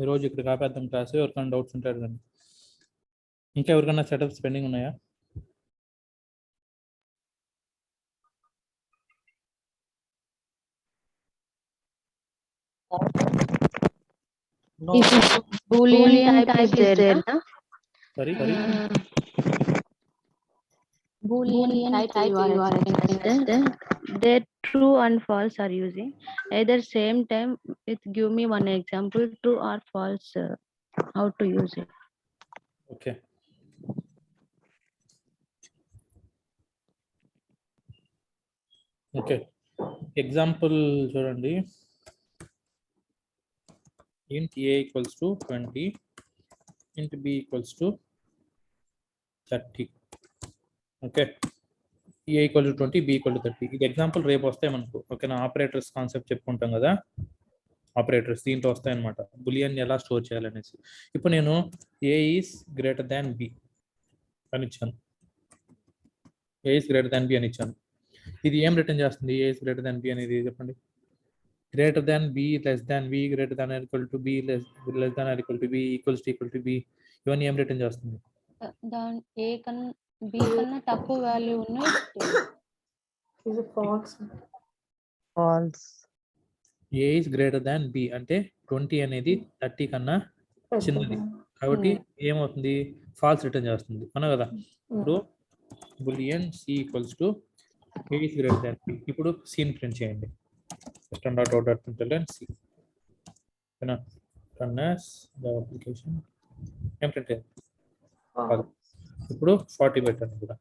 ఈరోజు ఇక్కడ కాపేద్దాం క్లాస్. ఎవరికైనా డౌట్స్ ఉంటారు కానీ, ఇంకా ఎవరికైనా సెటప్స్ పెండింగ్ ఉన్నాయా? Boolean type is there, na? Sorry? Boolean type you are explaining. They true and false are using. Either same time, give me one example, true or false, how to use it. Okay. Okay, example చూడండి. int a equals to 20, int b equals to 30. Okay, a equal to 20, b equal to 30. ఇది example రేపు వస్తాయి మనకు. ఓకేనా, operators concept చెప్పుకుంటాం కదా. Operators దీంట్లో వస్తాయన్నమాట, బులియన్ ఎలా స్టోర్ చేయాలనేసి. ఇప్పుడు నేను a is greater than b అని ఇచ్చాను, a is greater than b అని ఇచ్చాను. ఇది ఏం రిటర్న్ చేస్తుంది? A is greater than b అనేది చెప్పండి. Greater than b, less than b, greater than equal to b, less than equal to b, equal to b, ఇవన్నీ ఏం రిటర్న్ చేస్తుంది? దాని ఏ కన్నా బి కన్నా తక్కువ వాల్యూ ఉన్నాయి. ఇది false. False. A is greater than b అంటే 20 అనేది 30 కన్నా చిన్నది కాబట్టి ఏమవుతుంది? ఫాల్స్ రిటర్న్ చేస్తుంది, అవునా కదా? ఇప్పుడు boolean c equals to a is greater than b. ఇప్పుడు సిని ప్రింట్ చేయండి. స్టాండర్డ్ ఆర్డర్ ప్రింట్ సి ఓకేనా. రన్ యాస్ ద అప్లికేషన్ ఏం ప్రింట్ అయ్యింది? ఇప్పుడు 40 పెట్టండి కూడా.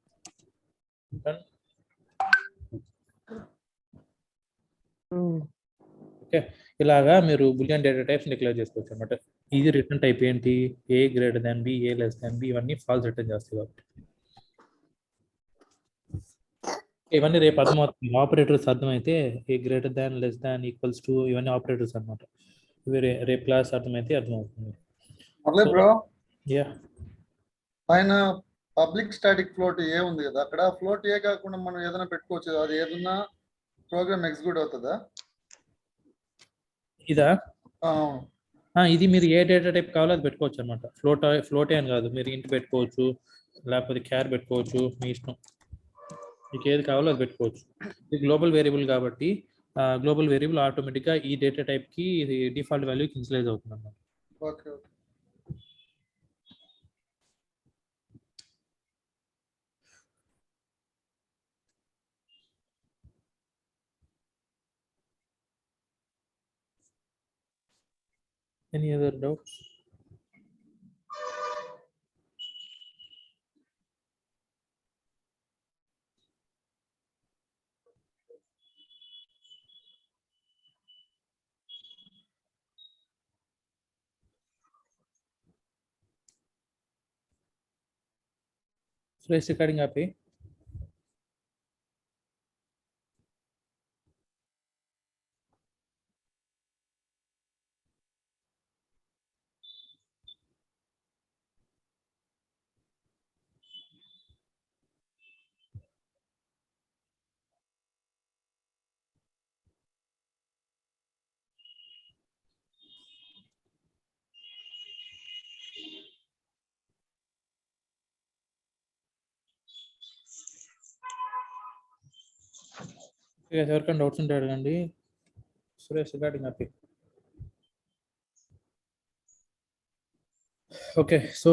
ఓకే, ఇలాగా మీరు బులియన్ డేటా టైప్స్ డిక్లేర్ చేసుకోవచ్చు అనమాట. ఇది రిటర్న్ టైప్ ఏంటి? A greater than b, a less than b, ఇవన్నీ ఫాల్స్ రిటర్న్ చేస్తాయి కాబట్టి ఇవన్నీ రేపు అర్థమవుతుంది. ఆపరేటర్స్ అర్థమైతే a greater than, less than, equals to ఇవన్నీ ఆపరేటర్స్ అనమాట. ఇవి రేపు క్లాస్ అర్థమైతే అర్థమవుతుంది. బ్రో యా, పైన పబ్లిక్ స్టాటిక్ ఫ్లోట్ ఏ ఉంది కదా, అక్కడ ఫ్లోట్ ఏ కాకుండా మనం ఏదైనా పెట్టుకోవచ్చు, అది ఏదన్నా ప్రోగ్రామ్ ఎగ్జిక్యూట్ అవుతుందా? ఇదా? అవును. ఇది మీరు ఏ డేటా టైప్ కావాలో అది పెట్టుకోవచ్చు అనమాట. ఫ్లోటే అని కాదు, మీరు ఇంటి పెట్టుకోవచ్చు, లేకపోతే క్యార్ పెట్టుకోవచ్చు, మీ ఇష్టం. మీకు ఏది కావాలో అది పెట్టుకోవచ్చు. ఇది గ్లోబల్ వేరియబుల్ కాబట్టి గ్లోబల్ వేరియబుల్ ఆటోమేటిక్గా ఈ డేటా టైప్కి డిఫాల్ట్ వాల్యూకి ఇన్స్లైజ్ అవుతుంది అన్నమాట. Okay okay. Any other doubts? So is recording ఆపి. ఎవరికైనా డౌట్స్ ఉంటే అడగండి. సురేష్ రికార్డింగ్ ఆపి. Okay, so